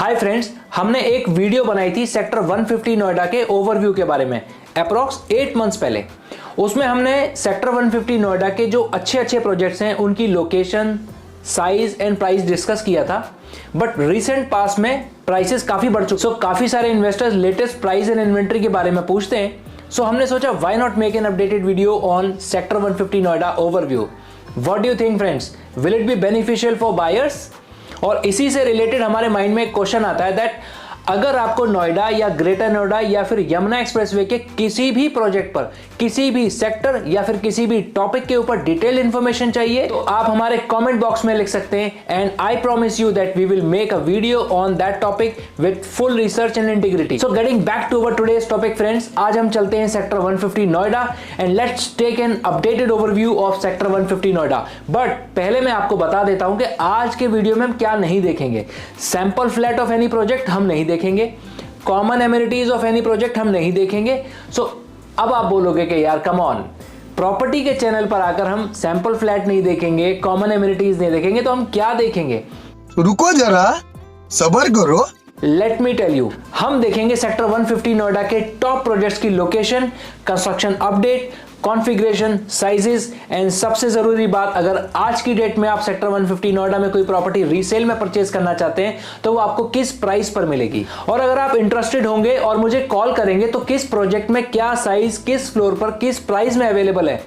Hi friends, हमने एक video बनाई थी सेक्टर 150 नोएडा के ओवरव्यू के बारे में अप्रॉक्स 8 मंथ्स पहले। उसमें हमने सेक्टर 150 नोएडा के जो अच्छे प्रोजेक्ट्स हैं उनकी location, size and price discuss किया था। बट रिसेंट पास में प्राइसेस काफी बढ़ चुके, सो काफी सारे investors latest price and inventory के बारे में पूछते हैं। सो हमने सोचा why not make an updated video on sector 150 Noida overview. What do you think friends, will it be beneficial for buyers? और इसी से रिलेटेड हमारे माइंड में एक क्वेश्चन आता है दैट अगर आपको नोएडा या ग्रेटर नोएडा या फिर यमुना एक्सप्रेसवे के किसी भी प्रोजेक्ट पर, किसी भी सेक्टर या फिर किसी भी टॉपिक के ऊपर डिटेल इंफॉर्मेशन चाहिए तो आप हमारे कमेंट बॉक्स में लिख सकते हैं and I promise you that we will make a video on that topic with full research and integrity. So getting back to our today's topic friends, आज हम चलते हैं sector 150 Noida and let's take an updated overview of sector 150 Noida. But पहले मैं आपको बता देता हूं कि आज के वीडियो में हम क्या नहीं देखेंगे। Sample flat of any project हम नहीं देखेंगे, common amenities of any project हम नहीं देखेंगे। सो अब आप बोलोगे कि यार कम ऑन, प्रॉपर्टी के चैनल पर आकर हम सैंपल फ्लैट नहीं देखेंगे, कॉमन एमिनिटीज नहीं देखेंगे, तो हम क्या देखेंगे? रुको जरा, सब्र करो। लेट मी टेल यू, हम देखेंगे सेक्टर 150 नोएडा के टॉप प्रोजेक्ट्स की location, construction update, configuration, sizes and सबसे जरूरी बात, अगर आज की डेट में आप सेक्टर 150 नोएडा में कोई प्रॉपर्टी रीसेल में परचेज करना चाहते हैं तो वो आपको किस प्राइस पर मिलेगी। और अगर आप इंटरेस्टेड होंगे और मुझे कॉल करेंगे तो किस प्रोजेक्ट में क्या साइज, किस फ्लोर पर, किस प्राइस में अवेलेबल है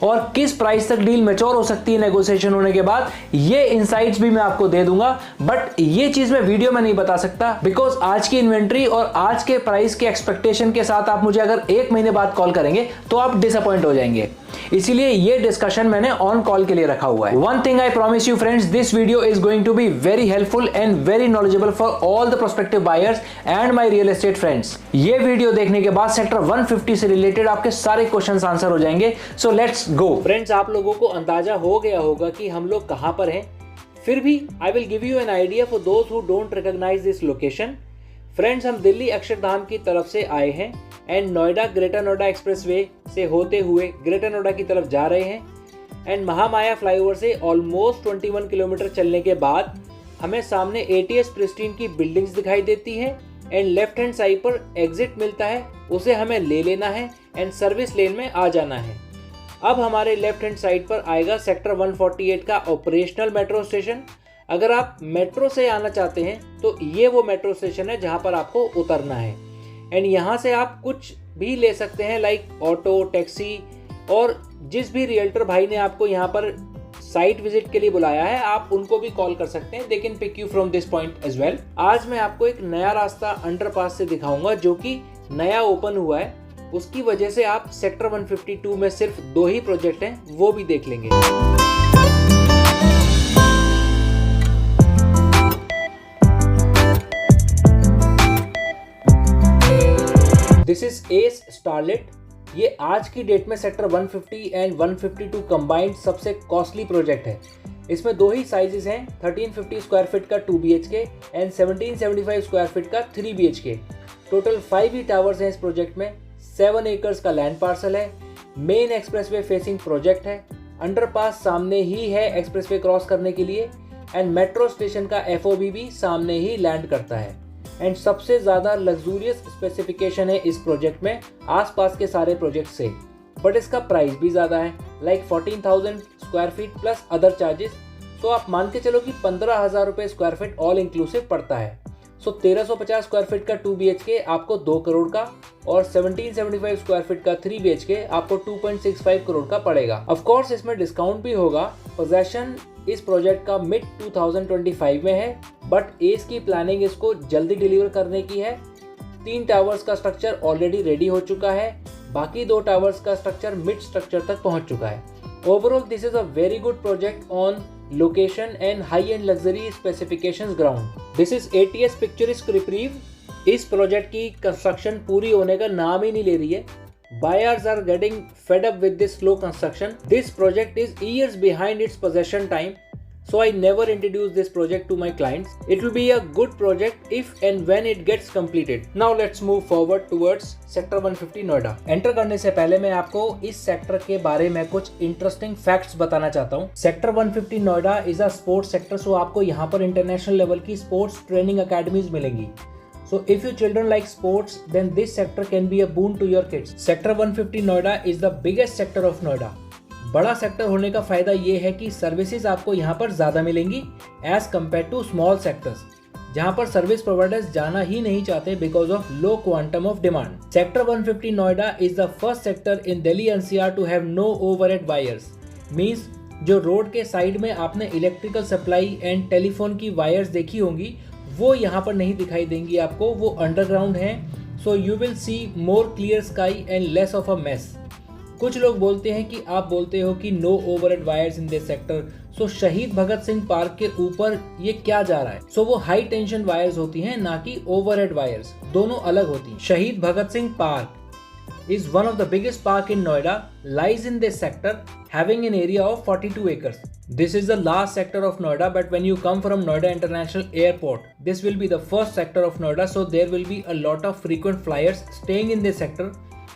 और किस प्राइस तक डील मैच्योर हो सकती है नेगोशिएशन होने के बाद, ये इनसाइट्स भी मैं आपको दे दूंगा। बट ये चीज मैं वीडियो में नहीं बता सकता बिकॉज आज की इन्वेंट्री और आज के प्राइस के एक्सपेक्टेशन के साथ आप मुझे अगर 1 महीने बाद कॉल करेंगे तो आप डिसअपॉइंट हो जाएंगे। इसीलिए ये डिस्कशन मैंने ऑन कॉल के लिए रखा हुआ है। One thing I promise you friends, this video is going to be very helpful and very knowledgeable for all the prospective buyers and my real estate friends. ये वीडियो देखने के बाद सेक्टर 150 से रिलेटेड आपके सारे क्वेश्चंस आंसर हो जाएंगे। So let's go. Friends, आप लोगों को अंदाजा हो गया होगा कि हम लोग कहां पर हैं, फिर भी I will give you an idea for those who don't recognise this location. Friends, हम दिल्ली अक्षरधाम की तरफ से आए हैं एंड नोएडा ग्रेटर नोएडा एक्सप्रेसवे से होते हुए ग्रेटर नोएडा की तरफ जा रहे हैं एंड महामाया फ्लाईओवर से ऑलमोस्ट 21 किलोमीटर चलने के बाद हमें सामने एटीएस प्रिस्टीन की बिल्डिंग्स दिखाई देती है एंड लेफ्ट हैंड साइड पर एग्जिट मिलता है, उसे हमें ले लेना है एंड सर्विस लेन में आ जाना है। अब हमारे लेफ्ट हैंड साइड पर आएगा सेक्टर 148 का ऑपरेशनल मेट्रो स्टेशन। अगर आप मेट्रो से आना चाहते हैं तो ये वो मेट्रो स्टेशन है जहां पर आपको उतरना है एंड यहाँ से आप कुछ भी ले सकते हैं लाइक ऑटो, टैक्सी, और जिस भी रियल्टर भाई ने आपको यहाँ पर साइट विजिट के लिए बुलाया है आप उनको भी कॉल कर सकते हैं, they can pick you from this point as well. आज मैं आपको एक नया रास्ता अंडरपास से दिखाऊंगा जो कि नया ओपन हुआ है, उसकी वजह से आप सेक्टर 152 में सिर्फ 2 ही प्रोजेक्ट हैं वो भी देख लेंगे। This is S starlet. ये आज की डेट में सेक्टर 150 एंड 152 कंबाइंड सबसे कॉस्टली प्रोजेक्ट है। इसमें 2 ही साइजेस हैं, 1350 स्क्वायर फीट का 2 BHK एंड 1775 स्क्वायर फीट का 3 BHK। टोटल 5 ही टावर्स हैं इस प्रोजेक्ट में। 7 एकर्स का लैंड पार्सल है। मेन एक्सप्रेसवे फेसिंग प्रोजेक्ट है। अंडरपास सामने ही है एक्सप्रेसवे क्रॉस करने के लिए एंड मेट्रो स्टेशन का FOB भी सामने ही लैंड करता है एंड सबसे ज्यादा लग्जूरियस स्पेसिफिकेशन है इस प्रोजेक्ट में आसपास के सारे प्रोजेक्ट से। बट इसका प्राइस भी ज्यादा है, like 14,000 square feet plus other charges. तो आप मान के चलो कि 15,000 रुपए स्क्वायर फीट ऑल इंक्लूसिव पड़ता है। सो 1350 स्क्वायर फीट का 2 BHK आपको 2 करोड़ का और 1775 स्क्वायर फीट का 3 BHK आपको 2.65 करोड़ का पड़ेगा। ऑफ कोर्स इसमें डिस्काउंट भी होगा। पोजेशन इस प्रोजेक्ट का मिड 2025 में है बट एस की प्लानिंग इसको जल्दी डिलीवर करने की है। 3 टावर्स का स्ट्रक्चर ऑलरेडी रेडी हो चुका है, बाकी 2 टावर्स का स्ट्रक्चर मिड स्ट्रक्चर तक पहुंच चुका है। Overall this is a very good project on location and high and luxury specifications ground. This is ATS picturesque reprieve. इस प्रोजेक्ट की कंस्ट्रक्शन पूरी होने का नाम ही नहीं ले रही है। Buyers are getting fed up with this slow construction. This project is years behind its possession time. So I never introduce this project to my clients. It will be a good project if and when it gets completed. Now let's move forward towards sector 150 Noida. Enter करने से पहले मैं आपको इस sector के बारे में कुछ इंटरेस्टिंग फैक्ट्स बताना चाहता हूँ। Sector 150 Noida is a sports sector, so आपको यहाँ पर इंटरनेशनल लेवल की स्पोर्ट्स ट्रेनिंग अकेडमीज मिलेंगी। So if your children like sports, then this sector can be a boon to your kids. Sector 150 Noida is the biggest sector of Noida. बड़ा sector होने का फायदा ये है कि सर्विसेज आपको यहाँ पर ज्यादा मिलेंगी as compare to small sectors, जहाँ पर सर्विस प्रोवाइडर्स जाना ही नहीं चाहते because of low quantum of demand. Sector 150 Noida is the first sector in Delhi NCR to have no overhead wires. Means जो रोड के साइड में आपने इलेक्ट्रिकल सप्लाई एंड टेलीफोन की वायर्स देखी होंगी, वो यहाँ पर नहीं दिखाई देंगी आपको, वो अंडरग्राउंड हैं। So you will see more clear sky and less of a mess. कुछ लोग बोलते हैं कि आप बोलते हो कि no overhead wires in this sector, so Shaheed Bhagat Singh park के ऊपर ये क्या जा रहा है? सो वो हाई टेंशन वायर्स होती हैं, ना कि ओवरहेड वायर्स, दोनों अलग होती हैं। Shaheed Bhagat Singh park is one of the biggest park in Noida, lies in this sector, having an area of 42 acres. This is the last sector of Noida, but when you come from Noida International Airport, this will be the first sector of Noida, so there will be a lot of frequent flyers staying in this sector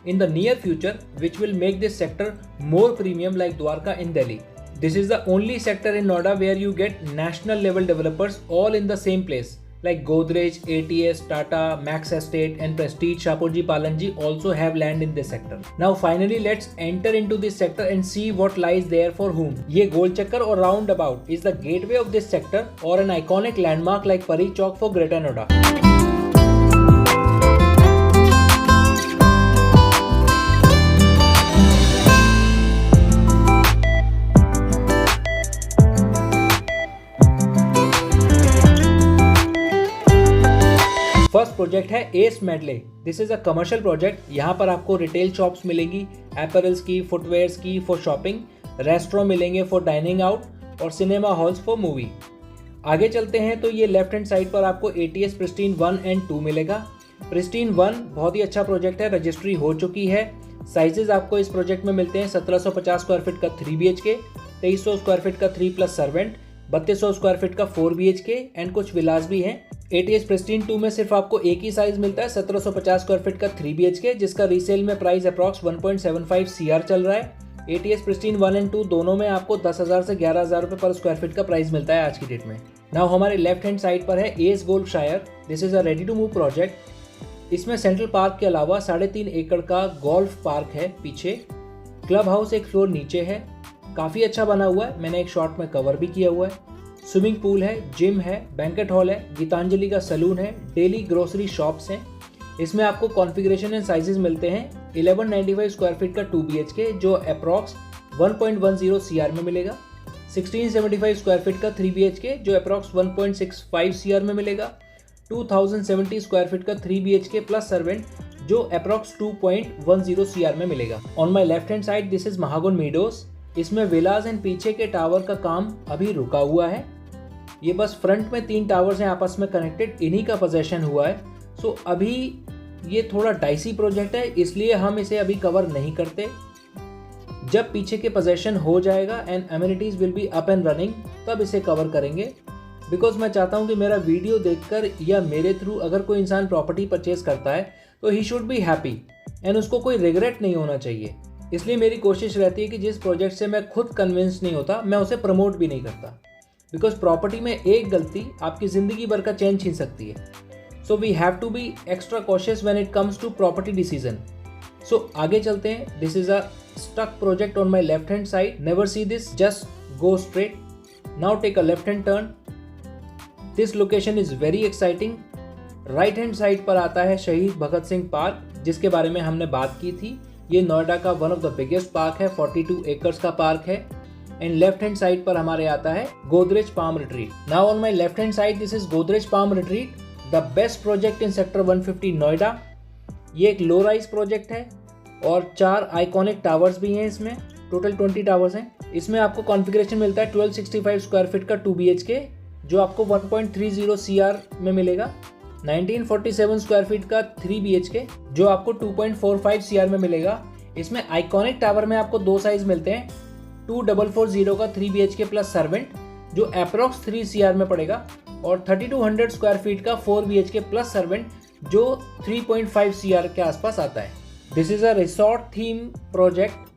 in the near future, which will make this sector more premium like Dwarka in Delhi. This is the only sector in Noida where you get national level developers all in the same place. Like Godrej, ATS, Tata, Max Estate and Prestige Shapoorji Pallonji also have land in this sector. Now finally let's enter into this sector and see what lies there for whom. ये गोल चक्कर और roundabout is the gateway of this sector or an iconic landmark like Pari Chowk for Greater Noida. First project है Ace Medley. This is a commercial project. यहाँ पर आपको retail shops मिलेंगी, एपरल्स की, footwears की फॉर शॉपिंग, रेस्टोरेंट मिलेंगे for dining out और cinema halls for movie. आगे चलते हैं तो ये लेफ्ट हैंड साइड पर आपको ATS प्रिस्टीन 1 एंड 2 मिलेगा। प्रिस्टीन 1 बहुत ही अच्छा प्रोजेक्ट है, रजिस्ट्री हो चुकी है। साइजेस आपको इस प्रोजेक्ट में मिलते हैं 1750 स्क्वायर फीट का 3 BHK, 2300 स्क्वायर फीट का 3 प्लस सर्वेंट, 3200 स्क्वायर फीट का 4 BHK एंड कुछ विलास भी हैं। ATS प्रिस्टीन 2 में सिर्फ आपको एक ही साइज मिलता है 1750 स्क्वायर फीट का 3 BHK, जिसका रीसेल में प्राइस अप्रॉक्स 1.75 CR चल रहा है। ATS प्रिस्टीन 1 एंड 2 दोनों में आपको 10,000 से 11,000 रुपये पर स्क्वायर फीट का प्राइस मिलता है आज की डेट में। नाउ हमारे लेफ्ट हैंड साइड पर है Ace Golfshire. This is a ready to move project. इसमें सेंट्रल पार्क के अलावा 3.5 एकड़ का गोल्फ पार्क है पीछे। क्लब हाउस एक फ्लोर नीचे है, काफ़ी अच्छा बना हुआ है, मैंने एक शॉट में कवर भी किया हुआ है। स्विमिंग पूल है, जिम है, बैंकेट हॉल है, गीतांजलि का सलून है, डेली ग्रोसरी शॉप्स हैं। इसमें आपको कॉन्फ़िगरेशन एंड साइजेस मिलते हैं 1195 स्क्वायर फीट का 2 BHK जो अप्रॉक्स 1.10 CR में मिलेगा, 1675 स्क्वायर फीट का 3 BHK जो अप्रॉक्स 1.65 CR में मिलेगा, 2070 स्क्वायर फीट का 3 BHK प्लस सर्वेंट जो अप्रॉक्स 2.10 CR में मिलेगा। On my left hand side this is Mahagun meadows. इसमें विलास एंड पीछे के टावर का काम अभी रुका हुआ है। ये बस फ्रंट में 3 टावर्स हैं आपस में कनेक्टेड, इन्हीं का पोजेशन हुआ है। सो अभी ये थोड़ा डाइसी प्रोजेक्ट है, इसलिए हम इसे अभी कवर नहीं करते। जब पीछे के पोजेशन हो जाएगा and amenities will be up and running, तब इसे कवर करेंगे। बिकॉज मैं चाहता हूँ कि मेरा वीडियो देखकर या मेरे थ्रू अगर कोई इंसान प्रॉपर्टी परचेज करता है तो he should be happy and उसको कोई रिग्रेट नहीं होना चाहिए। इसलिए मेरी कोशिश रहती है कि जिस प्रोजेक्ट से मैं खुद कन्विंस नहीं होता मैं उसे प्रमोट भी नहीं करता। बिकॉज प्रॉपर्टी में एक गलती आपकी ज़िंदगी भर का चैन छीन सकती है। So we have to be extra cautious when it comes to property decision. So आगे चलते हैं। This is a stuck project on my left hand side. Never see this, just go straight. Now take a left hand turn. This location is very exciting. Right hand side पर आता है शहीद Bhagat Singh park, जिसके बारे में हमने बात की थी। ये नोएडा का one of the biggest park है, 42 एकर्स का पार्क है। एंड लेफ्ट हैंड साइड पर हमारे आता है Godrej palm retreat. Now on my left hand side this is Godrej palm retreat, the best project in sector 150 Noida. ये एक लो राइज प्रोजेक्ट है और 4 आइकॉनिक टावर्स भी हैं इसमें, टोटल 20 टावर्स हैं। इसमें आपको कॉन्फ़िगरेशन मिलता है 1265 स्क्वायर फीट का 2 BHK जो आपको 1.30 CR में मिलेगा, 1947 स्क्वायर फीट का 3 BHK जो आपको 2.45 CR में मिलेगा। इसमें आइकॉनिक टावर में आपको 2 साइज मिलते हैं, 2440 का 3 BHK प्लस सर्वेंट जो अप्रॉक्स 3 CR में पड़ेगा, और 3200 स्क्वायर फीट का 4 BHK प्लस सर्वेंट जो 3.5 CR के आसपास आता है। This is a resort theme project,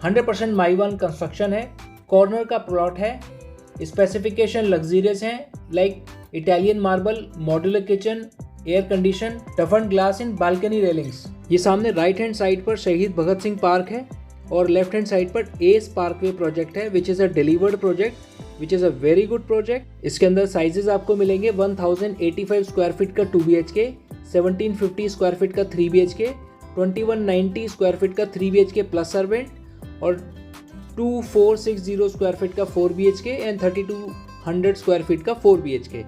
100% Mivan construction है, कॉर्नर का प्लॉट है, स्पेसिफिकेशन लग्जरियस हैं like Italian marble, modular kitchen, air condition, toughen glass in balcony railings. ये सामने राइट हैंड साइड पर शहीद भगत सिंह पार्क है और लेफ्ट हैंड साइड पर एस पार्कवे प्रोजेक्ट है which is a delivered project which is a very good project. इसके अंदर साइजेस आपको मिलेंगे 1085 स्क्वायर फीट का 2 BHK, 1750 स्क्वायर फीट का 3 BHK, 2190 स्क्वायर फीट का 3 BHK प्लस सर्वेंट और 2460 स्क्वायर फीट का 4 BHK एंड 3200 स्क्वायर फीट का 4 BHK।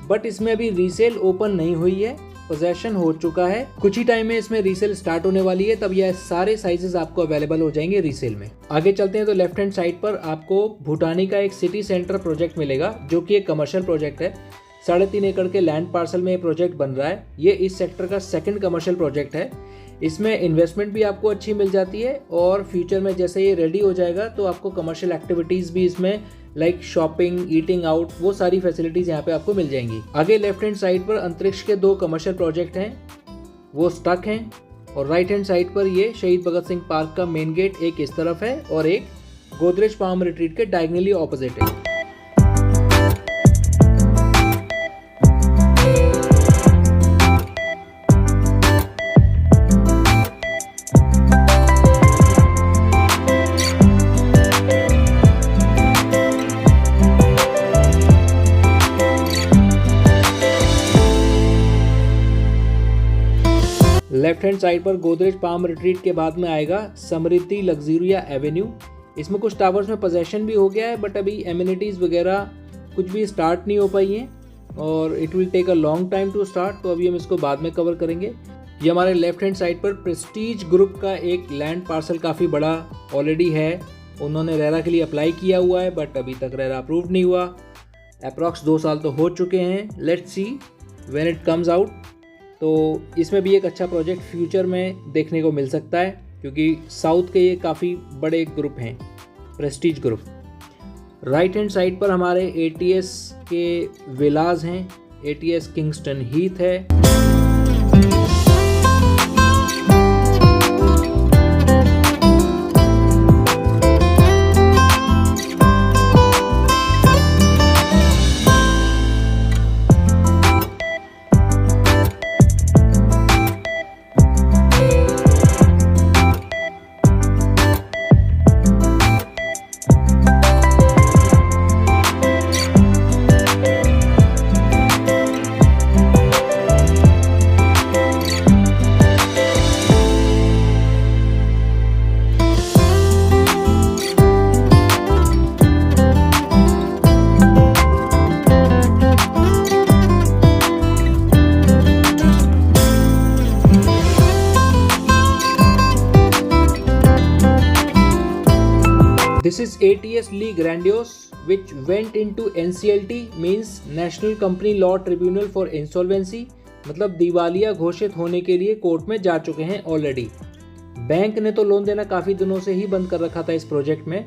बट इसमें अभी रीसेल ओपन नहीं हुई है, पोजेशन हो चुका है। कुछ ही टाइम में इसमें रीसेल स्टार्ट होने वाली है, तब यह सारे साइजेस आपको अवेलेबल हो जाएंगे रीसेल में। आगे चलते हैं तो लेफ्ट हैंड साइड पर आपको भूटानी का एक सिटी सेंटर प्रोजेक्ट मिलेगा जो कि एक कमर्शियल प्रोजेक्ट है। 3.5 एकड़ के लैंड पार्सल में ये प्रोजेक्ट बन रहा है। ये इस सेक्टर का सेकंड कमर्शियल प्रोजेक्ट है। इसमें इन्वेस्टमेंट भी आपको अच्छी मिल जाती है और फ्यूचर में जैसे ये रेडी हो जाएगा तो आपको कमर्शियल एक्टिविटीज़ भी इसमें लाइक शॉपिंग, ईटिंग आउट, वो सारी फैसिलिटीज़ यहाँ पे आपको मिल जाएंगी। आगे लेफ्ट हैंड साइड पर अंतरिक्ष के 2 कमर्शियल प्रोजेक्ट हैं, वो स्टक हैं, और राइट हैंड साइड पर ये शहीद भगत सिंह पार्क का मेन गेट एक इस तरफ है और एक गोदरेज पाम रिट्रीट के डायगनली ऑपोजिट है। लेफ्ट हैंड साइड पर गोदरेज पाम रिट्रीट के बाद में आएगा समृद्धि लग्जरिया एवेन्यू। इसमें कुछ टावर्स में पोजेशन भी हो गया है बट अभी एमिनिटीज़ वगैरह कुछ भी स्टार्ट नहीं हो पाई हैं और it will take a long time to start, तो अभी हम इसको बाद में कवर करेंगे। ये हमारे लेफ्ट हैंड साइड पर प्रेस्टीज ग्रुप का एक लैंड पार्सल काफ़ी बड़ा ऑलरेडी है। उन्होंने रेरा के लिए अप्लाई किया हुआ है बट अभी तक रेरा अप्रूव नहीं हुआ। अप्रॉक्स 2 साल तो हो चुके हैं। Let's see when it comes out. तो इसमें भी एक अच्छा प्रोजेक्ट फ्यूचर में देखने को मिल सकता है क्योंकि साउथ के ये काफ़ी बड़े ग्रुप हैं, Prestige group. Right hand side पर हमारे ATS के विलाज हैं, ATS किंगस्टन हीथ है। This is ATS Lee Grandiose, which went into NCLT, means National Company Law Tribunal for Insolvency, मतलब दिवालिया घोषित होने के लिए कोर्ट में जा चुके हैं ऑलरेडी। बैंक ने तो लोन देना काफ़ी दिनों से ही बंद कर रखा था इस प्रोजेक्ट में।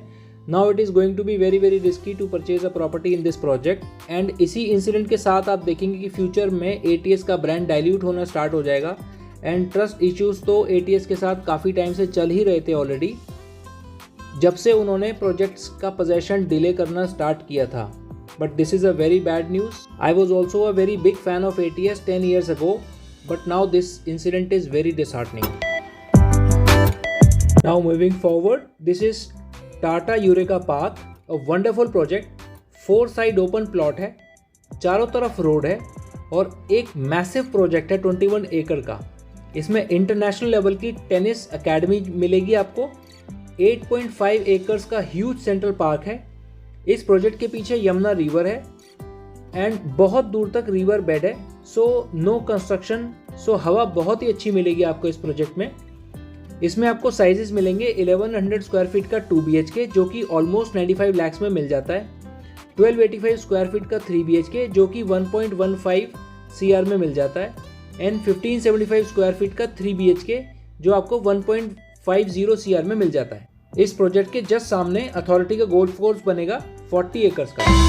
Now it is going to be very very risky to purchase a property in this project. And इसी इंसिडेंट के साथ आप देखेंगे कि फ्यूचर में ATS का ब्रांड डाइल्यूट होना स्टार्ट हो जाएगा। एंड ट्रस्ट इश्यूज तो ATS के साथ काफ़ी टाइम से चल ही रहे थे ऑलरेडी, जब से उन्होंने प्रोजेक्ट्स का पोजेशन डिले करना स्टार्ट किया था। But this is a very bad news. I was also a very big fan of ATS 10 years ago, but now this incident is very disheartening. Now moving forward, this is Tata Eureka Park, a wonderful project. 4 side open plot है, चारों तरफ road है और एक massive project है 21 एकड़ का। इसमें इंटरनेशनल लेवल की टेनिस एकेडमी मिलेगी आपको। 8.5 एकर्स का ह्यूज सेंट्रल पार्क है। इस प्रोजेक्ट के पीछे यमुना रिवर है एंड बहुत दूर तक रिवर बेड है। सो नो कंस्ट्रक्शन, सो हवा बहुत ही अच्छी मिलेगी आपको इस प्रोजेक्ट में। इसमें आपको साइजेस मिलेंगे 1100 स्क्वायर फीट का 2 BHK जो कि ऑलमोस्ट 95 लाख में मिल जाता है, 1285 स्क्वायर फीट का 3 BHK जो कि 1.15 CR में मिल जाता है, एंड 1575 स्क्वायर फीट का 3 BHK जो आपको 1.50 CR में मिल जाता है। इस प्रोजेक्ट के जस्ट सामने अथॉरिटी का गोल्फ कोर्स बनेगा 40 एकर्स का है।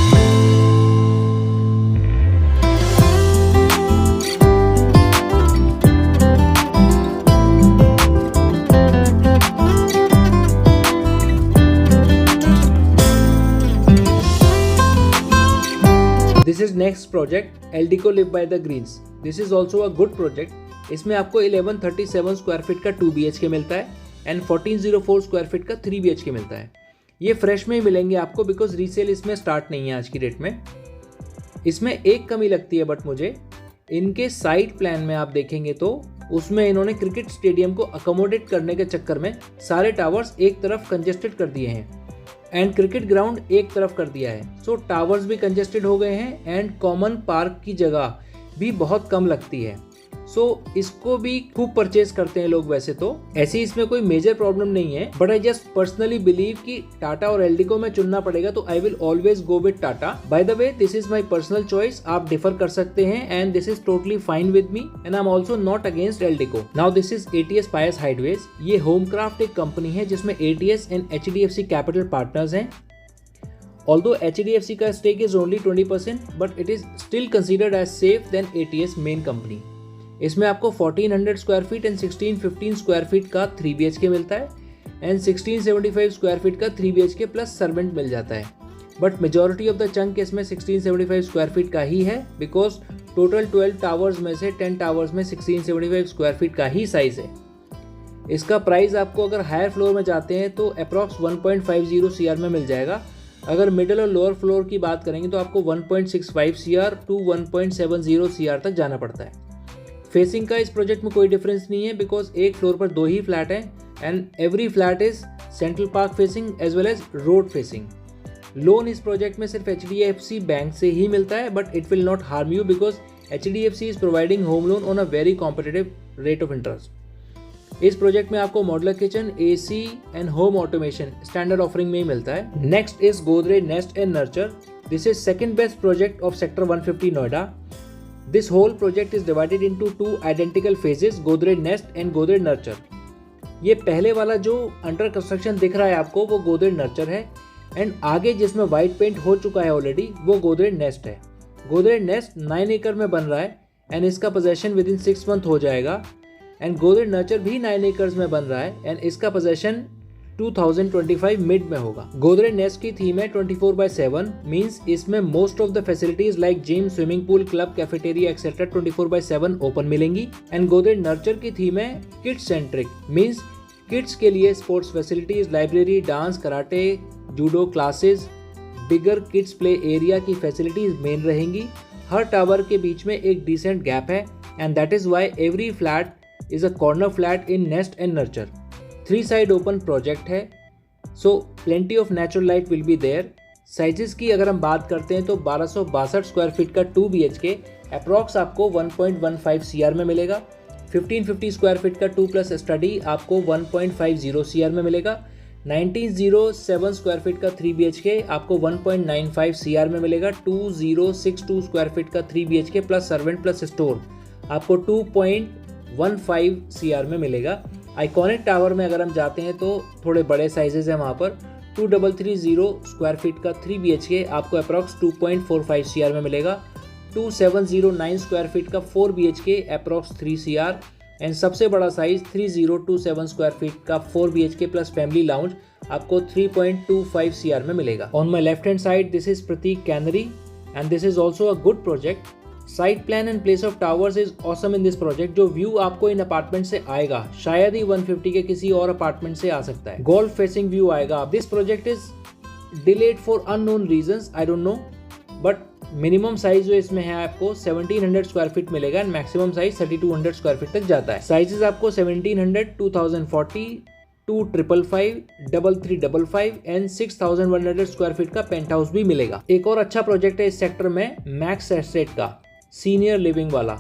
This is next project Eldico Live by the Greens. This is also a good project. इसमें आपको 1137 स्क्वायर फीट का 2 BHK मिलता है एंड 1404 स्क्वायर फीट का 3 BHK मिलता है। ये फ्रेश में ही मिलेंगे आपको बिकॉज रीसेल इसमें स्टार्ट नहीं है आज की डेट में। इसमें एक कमी लगती है बट मुझे इनके साइड प्लान में आप देखेंगे तो उसमें इन्होंने क्रिकेट स्टेडियम को अकोमोडेट करने के चक्कर में सारे टावर्स एक तरफ कंजेस्टेड कर दिए हैं एंड क्रिकेट ग्राउंड एक तरफ कर दिया है। सो टावर्स भी कंजेस्टेड हो गए हैं एंड कॉमन पार्क की जगह भी बहुत कम लगती है। सो इसको भी खूब परचेज करते हैं लोग वैसे तो, ऐसी इसमें कोई मेजर प्रॉब्लम नहीं है but I just personally believe कि टाटा और एल्डिको में चुनना पड़ेगा तो I will always go with Tata. By the way this is my personal choice, आप डिफर कर सकते हैं and this is totally fine with me and I am also not against Eldeco. Now this is ATS पायस हाइडवेज। ये होमक्राफ्ट एक company है जिसमें ATS and HDFC capital partners हैं। Although HDFC का stake is only 20%, but it is still considered as safe than ATS main company. इसमें आपको 1400 square feet and 1615 square feet का 3 BHK मिलता है एंड 1675 स्क्वायर फीट का 3 BHK प्लस सर्वेंट मिल जाता है। But majority of the chunk इसमें 1675 square feet का ही है बिकॉज टोटल 12 टावर्स में से 10 टावर्स में 1675 स्क्वायर फीट का ही साइज है। इसका प्राइस आपको अगर हायर फ्लोर में जाते हैं तो अप्रॉक्स 1.50 CR में मिल जाएगा। अगर मिडिल और लोअर फ्लोर की बात करेंगे तो आपको 1.65 CR टू 1.70 CR तक जाना पड़ता है। फेसिंग का इस प्रोजेक्ट में कोई डिफरेंस नहीं है बिकॉज एक फ्लोर पर 2 ही फ्लैट हैं and every flat is central park facing as well as road facing. Loan इस प्रोजेक्ट में सिर्फ HDFC बैंक से ही मिलता है but it will not harm you because HDFC is providing home loan on a very competitive rate of interest. इस project में आपको modular kitchen, AC and home automation standard offering में ही मिलता है। Next is Godrej nest and nurture. This is second best project of sector 150 Noida. This whole project is divided into 2 identical phases, Godrej Nest and Godrej Nurture. ये पहले वाला जो under construction दिख रहा है आपको वो Godrej Nurture है एंड आगे जिसमें वाइट पेंट हो चुका है ऑलरेडी वो Godrej Nest है। Godrej Nest 9 एकड़ में बन रहा है एंड इसका पोजेशन विद इन 6 मंथ हो जाएगा एंड Godrej Nurture भी 9 एकर्स में बन रहा है एंड इसका पोजेशन 2025 मिड में होगा। गोदरेज नेस्ट की थीम है 24/7 मींस इसमें most of the facilities like gym, swimming pool, club, cafeteria etcetera 24/7 open मिलेंगी एंड गोदरेज नर्चर की थीम है किड्स सेंट्रिक मींस किड्स के लिए sports facilities, library, dance, karate, judo classes, bigger kids play area की facilities main रहेंगी। हर tower के बीच में एक डिसेंट गैप है and that is why every flat is a corner flat in Nest and Nurture. 3 side open project है so plenty of natural light will be there. Sizes की अगर हम बात करते हैं तो 1262 स्क्वायर फीट का 2 BHK अप्रॉक्स आपको 1.15 CR में मिलेगा। 1550 स्क्वायर फीट का 2 प्लस स्टडी आपको 1.50 CR में मिलेगा। 1907 स्क्वायर फीट का 3 BHK आपको 1.95 CR में मिलेगा। 2062 स्क्वायर फीट का 3 BHK plus servant plus store आपको 2.15 CR में मिलेगा। आइकॉनिक टावर में अगर हम जाते हैं तो थोड़े बड़े साइजेस हैं वहाँ पर। 2330 स्क्वायर फीट का 3 BHK आपको अप्रॉक्स 2.45 CR में मिलेगा। 2709 स्क्वायर फीट का 4 BHK अप्रॉक्स 3 CR एंड सबसे बड़ा साइज 3027 स्क्वायर फीट का 4 BHK प्लस फैमिली लाउंज आपको 3.25 CR में मिलेगा। On my left hand side this is Prateek canary and this is also a good project. Site plan and place of towers is awesome in this project. जो view आपको in apartment से आएगा शायद ही 150 के किसी और अपार्टमेंट से आ सकता है। गोल्फ फेसिंग व्यू आएगा। This project is delayed for unknown reasons, I don't know, but minimum size जो इसमें है आपको 1700 स्क्वायर फीट मिलेगा and maximum size 3200 square feet तक जाता है। साइजेस आपको 1700, 2040, 2555, 3355 एंड 6100 स्क्वायर फीट का पेंट हाउस भी मिलेगा। एक और अच्छा प्रोजेक्ट है इस सेक्टर में मैक्स एस्टेट का सीनियर लिविंग वाला,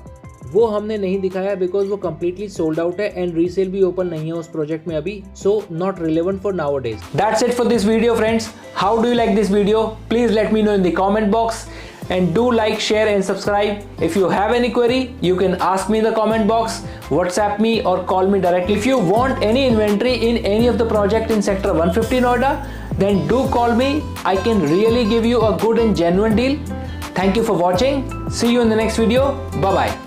वो हमने नहीं दिखाया बिकॉज वो कम्प्लीटली सोल्ड आउट है एंड रीसेल भी ओपन नहीं है उस प्रोजेक्ट में अभी, so not relevant for nowadays. That's it for this video friends. How do you like this video? Please let me know in the comment box and do like, share and subscribe. If you have any query you can ask me in the comment box, WhatsApp me or call me directly. If you want any inventory in any of the project in sector 150 Noida, then do call me. I can really give you a good and genuine deal. Thank you for watching. See you in the next video. Bye bye.